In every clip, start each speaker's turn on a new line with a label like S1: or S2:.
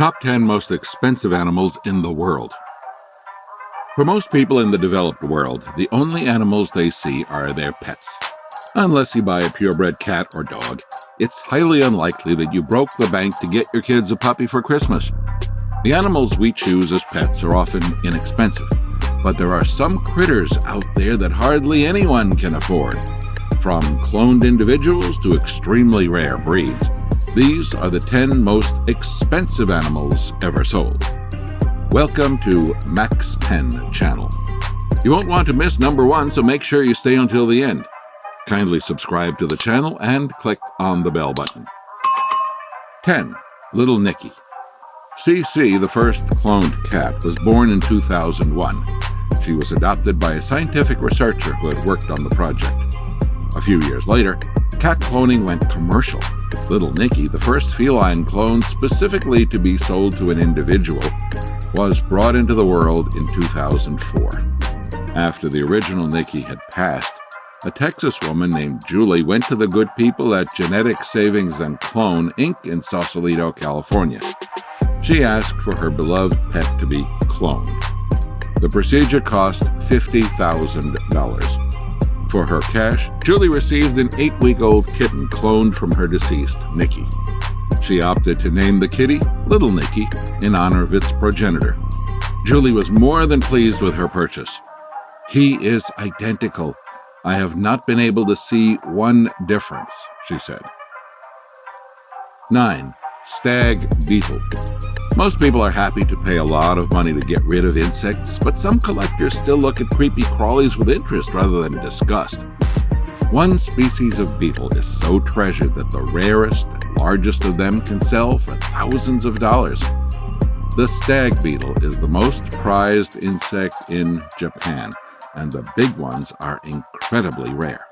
S1: Top 10 most expensive animals in the world. For most people in the developed world, the only animals they see are their pets. Unless you buy a purebred cat or dog, it's highly unlikely that you broke the bank to get your kids a puppy for Christmas. The animals we choose as pets are often inexpensive, but there are some critters out there that hardly anyone can afford. From cloned individuals to extremely rare breeds, these are the 10 most expensive animals ever sold. Welcome to Max 10 channel. You won't want to miss number 1, so make sure you stay until the end. Kindly subscribe to the channel and click on the bell button. 10. Little Nicky. CC, the first cloned cat, was born in 2001. She was adopted by a scientific researcher who had worked on the project. A few years later, cat cloning went commercial. Little Nicky, the first feline clone specifically to be sold to an individual, was brought into the world in 2004. After the original Nicky had passed, a Texas woman named Julie went to the good people at Genetic Savings and Clone, Inc. in Sausalito, California. She asked for her beloved pet to be cloned. The procedure cost $50,000. For her cash, Julie received an 8-week-old kitten cloned from her deceased Nicky. She opted to name the kitty Little Nicky in honor of its progenitor. Julie was more than pleased with her purchase. "He is identical. I have not been able to see one difference," she said. 9. Stag Beetle. Most people are happy to pay a lot of money to get rid of insects, but some collectors still look at creepy crawlies with interest rather than disgust. One species of beetle is so treasured that the rarest and largest of them can sell for thousands of dollars. The stag beetle is the most prized insect in Japan, and the big ones are incredibly rare.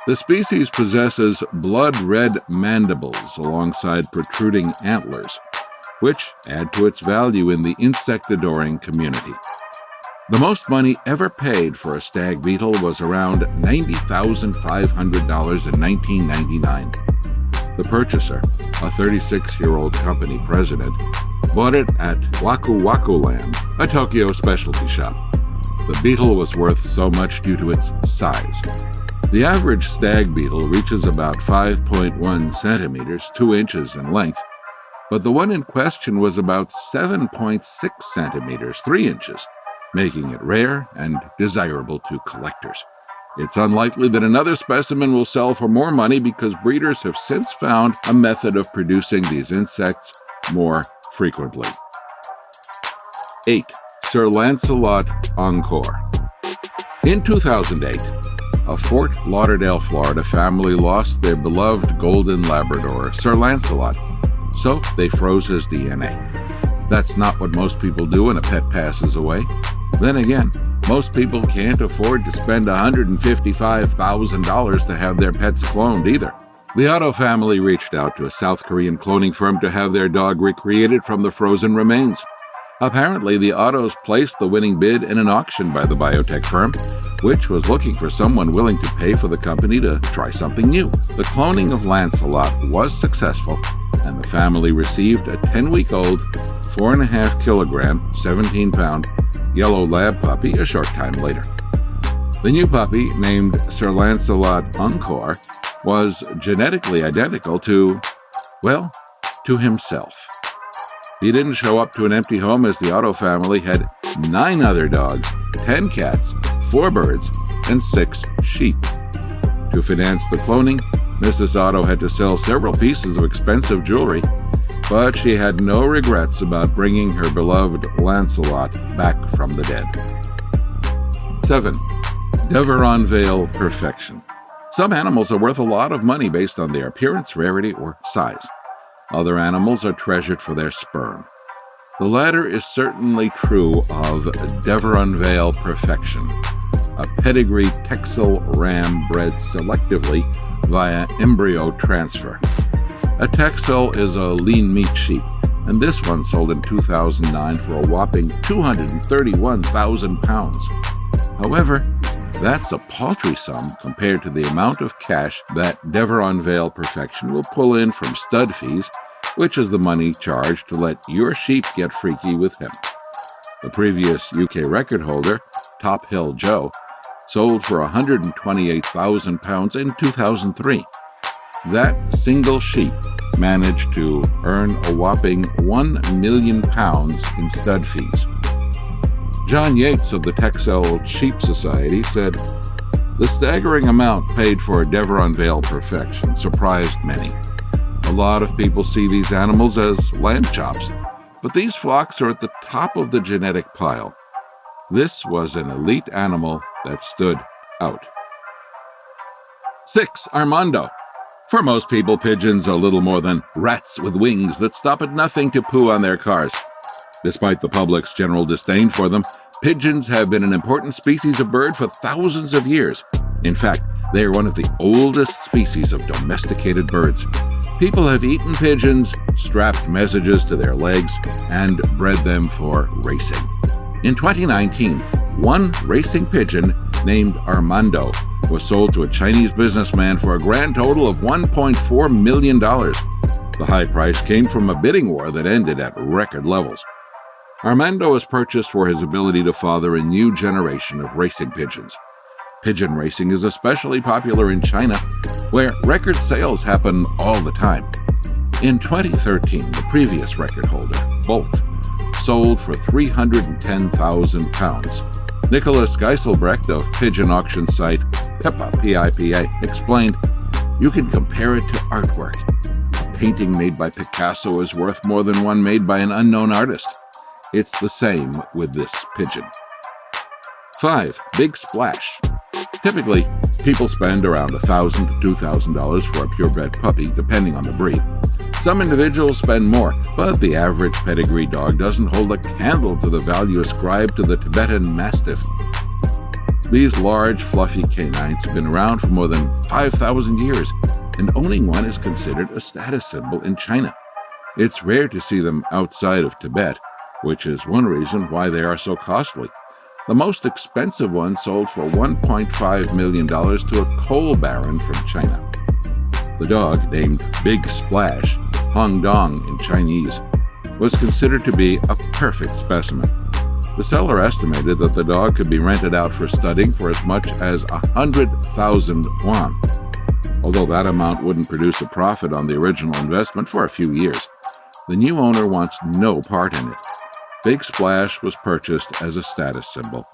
S1: The species possesses blood-red mandibles alongside protruding antlers, which add to its value in the insect-adoring community. The most money ever paid for a stag beetle was around $90,500 in 1999. The purchaser, a 36-year-old company president, bought it at Waku Waku Land, a Tokyo specialty shop. The beetle was worth so much due to its size. The average stag beetle reaches about 5.1 centimeters, 2 inches in length, but the one in question was about 7.6 centimeters, 3 inches, making it rare and desirable to collectors. It's unlikely that another specimen will sell for more money because breeders have since found a method of producing these insects more frequently. 8. Sir Lancelot Encore. In 2008, a Fort Lauderdale, Florida family lost their beloved golden Labrador, Sir Lancelot, so they froze his DNA. That's not what most people do when a pet passes away. Then again, most people can't afford to spend $155,000 to have their pets cloned either. The Otto family reached out to a South Korean cloning firm to have their dog recreated from the frozen remains. Apparently, the Ottos placed the winning bid in an auction by the biotech firm, which was looking for someone willing to pay for the company to try something new. The cloning of Lancelot was successful, and the family received a 10-week-old, 4.5 kilogram, 17-pound yellow lab puppy a short time later. The new puppy, named Sir Lancelot Encore, was genetically identical to himself. He didn't show up to an empty home as the Otto family had 9 other dogs, 10 cats, 4 birds, and 6 sheep. To finance the cloning, Mrs. Otto had to sell several pieces of expensive jewelry, but she had no regrets about bringing her beloved Lancelot back from the dead. 7. Deveronvale Perfection. Some animals are worth a lot of money based on their appearance, rarity, or size. Other animals are treasured for their sperm. The latter is certainly true of Deveronvale Perfection, a pedigree Texel ram bred selectively via embryo transfer. A Texel is a lean meat sheep, and this one sold in 2009 for a whopping 231,000 pounds. However, that's a paltry sum compared to the amount of cash that Deveronvale Perfection will pull in from stud fees which is the money charged to let your sheep get freaky with him. The previous UK record holder, Top Hill Joe, sold for £128,000 in 2003. That single sheep managed to earn a whopping £1 million in stud fees. John Yates of the Texel Sheep Society said, "The staggering amount paid for Deveronvale Perfection surprised many. A lot of people see these animals as lamb chops, but these flocks are at the top of the genetic pile. This was an elite animal that stood out." 6. Armando. For most people, pigeons are little more than rats with wings that stop at nothing to poo on their cars. Despite the public's general disdain for them, pigeons have been an important species of bird for thousands of years. In fact, they are one of the oldest species of domesticated birds. People have eaten pigeons, strapped messages to their legs, and bred them for racing. In 2019, one racing pigeon named Armando was sold to a Chinese businessman for a grand total of $1.4 million. The high price came from a bidding war that ended at record levels. Armando was purchased for his ability to father a new generation of racing pigeons. Pigeon racing is especially popular in China, where record sales happen all the time. In 2013, the previous record holder, Bolt, sold for £310,000. Nicholas Geiselbrecht of pigeon auction site Pippa, P-I-P-A, explained, "You can compare it to artwork. A painting made by Picasso is worth more than one made by an unknown artist. It's the same with this pigeon." 5. Big Splash. Typically, people spend around $1,000 to $2,000 for a purebred puppy, depending on the breed. Some individuals spend more, but the average pedigree dog doesn't hold a candle to the value ascribed to the Tibetan Mastiff. These large, fluffy canines have been around for more than 5,000 years, and owning one is considered a status symbol in China. It's rare to see them outside of Tibet, which is one reason why they are so costly. The most expensive one sold for $1.5 million to a coal baron from China. The dog, named Big Splash, Hong Dong in Chinese, was considered to be a perfect specimen. The seller estimated that the dog could be rented out for studding for as much as 100,000 yuan, although that amount wouldn't produce a profit on the original investment for a few years. The new owner wants no part in it. Big Splash was purchased as a status symbol.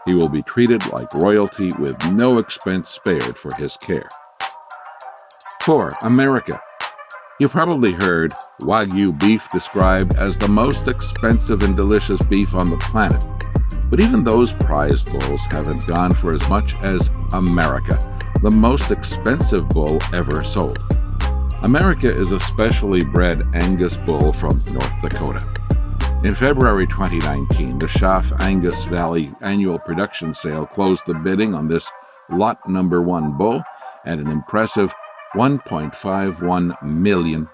S1: He will be treated like royalty with no expense spared for his care. 4. America. You've probably heard Wagyu beef described as the most expensive and delicious beef on the planet. But even those prized bulls haven't gone for as much as America, the most expensive bull ever sold. America is a specially bred Angus bull from North Dakota. In February 2019, the Schaff Angus Valley annual production sale closed the bidding on this lot number 1 bull at an impressive $1.51 million.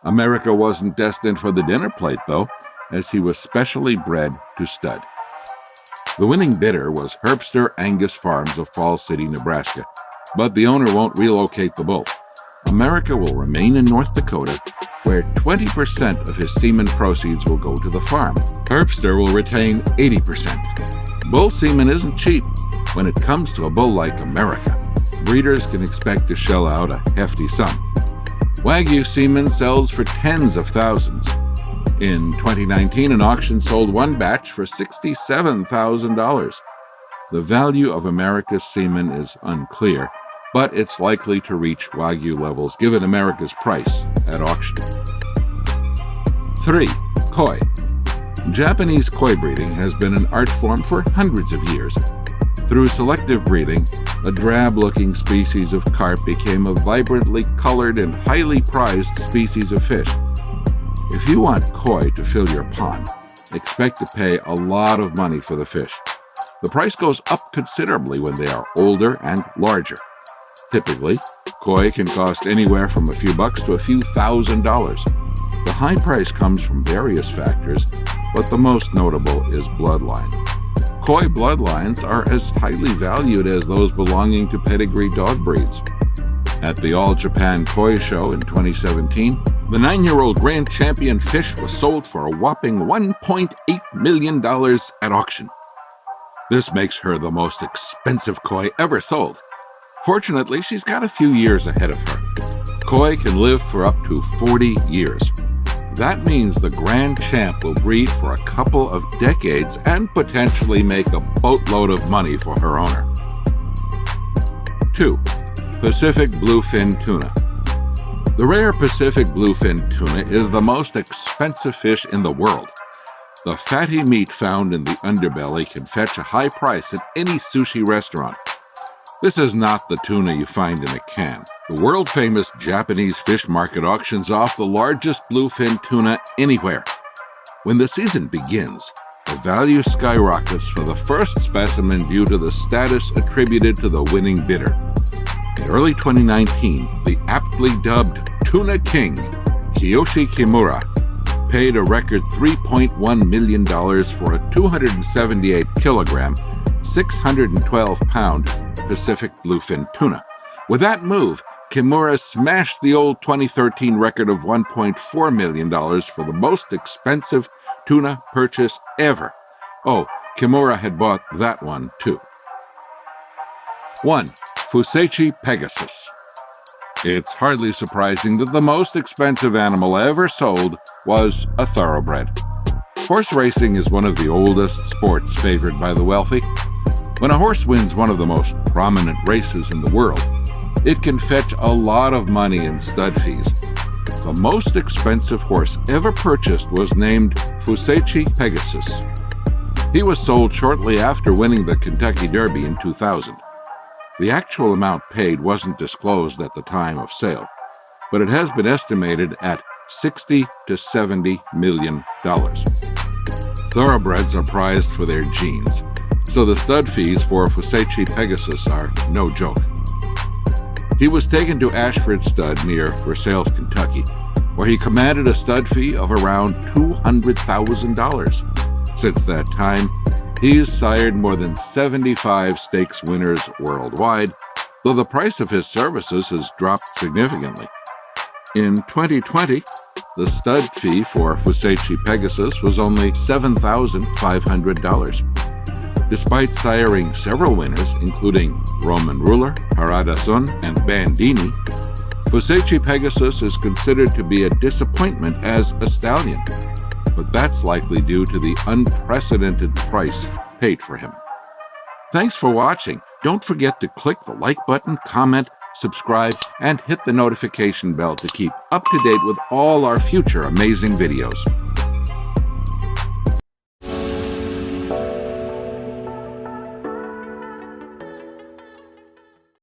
S1: America wasn't destined for the dinner plate, though, as he was specially bred to stud. The winning bidder was Herbster Angus Farms of Falls City, Nebraska, but the owner won't relocate the bull. America will remain in North Dakota, where 20% of his semen proceeds will go to the farm. Herbster will retain 80%. Bull semen isn't cheap when it comes to a bull like America. Breeders can expect to shell out a hefty sum. Wagyu semen sells for tens of thousands. In 2019, an auction sold one batch for $67,000. The value of America's semen is unclear, but it's likely to reach Wagyu levels given America's price at auction. 3. Koi. Japanese koi breeding has been an art form for hundreds of years. Through selective breeding, a drab-looking species of carp became a vibrantly colored and highly prized species of fish. If you want koi to fill your pond, expect to pay a lot of money for the fish. The price goes up considerably when they are older and larger. Typically, koi can cost anywhere from a few bucks to a few $1,000s. The high price comes from various factors, but the most notable is bloodline. Koi bloodlines are as highly valued as those belonging to pedigree dog breeds. At the All Japan Koi Show in 2017, The 9-year-old grand champion fish was sold for a whopping $1.8 million at auction. This makes her the most expensive koi ever sold. Fortunately, she's got a few years ahead of her. Koi can live for up to 40 years. That means the grand champ will breed for a couple of decades and potentially make a boatload of money for her owner. 2. Pacific Bluefin Tuna. The rare Pacific Bluefin tuna is the most expensive fish in the world. The fatty meat found in the underbelly can fetch a high price at any sushi restaurant. This is not the tuna you find in a can. The world-famous Japanese fish market auctions off the largest bluefin tuna anywhere. When the season begins, the value skyrockets for the first specimen due to the status attributed to the winning bidder. In early 2019, the aptly dubbed Tuna King, Kiyoshi Kimura, paid a record $3.1 million for a 278-kilogram, 612-pound Pacific Bluefin tuna. With that move, Kimura smashed the old 2013 record of $1.4 million for the most expensive tuna purchase ever. Oh, Kimura had bought that one too. 1. Fhsaichi Pegasus. It's hardly surprising that the most expensive animal ever sold was a thoroughbred. Horse racing is one of the oldest sports favored by the wealthy. When a horse wins one of the most prominent races in the world, it can fetch a lot of money in stud fees. The most expensive horse ever purchased was named Fhsaichi Pegasus. He was sold shortly after winning the Kentucky Derby in 2000. The actual amount paid wasn't disclosed at the time of sale, but it has been estimated at $60 to $70 million. Thoroughbreds are prized for their genes, so the stud fees for Fhsaichi Pegasus are no joke. He was taken to Ashford Stud near Versailles, Kentucky, where he commanded a stud fee of around $200,000. Since that time, he's sired more than 75 stakes winners worldwide, though the price of his services has dropped significantly. In 2020, the stud fee for Fhsaichi Pegasus was only $7,500. Despite siring several winners, including Roman Ruler, Harada Sun, and Bandini, Fhsaichi Pegasus is considered to be a disappointment as a stallion, but that's likely due to the unprecedented price paid for him. Thanks for watching. Don't forget to click the like button, comment, subscribe, and hit the notification bell to keep up to date with all our future amazing videos.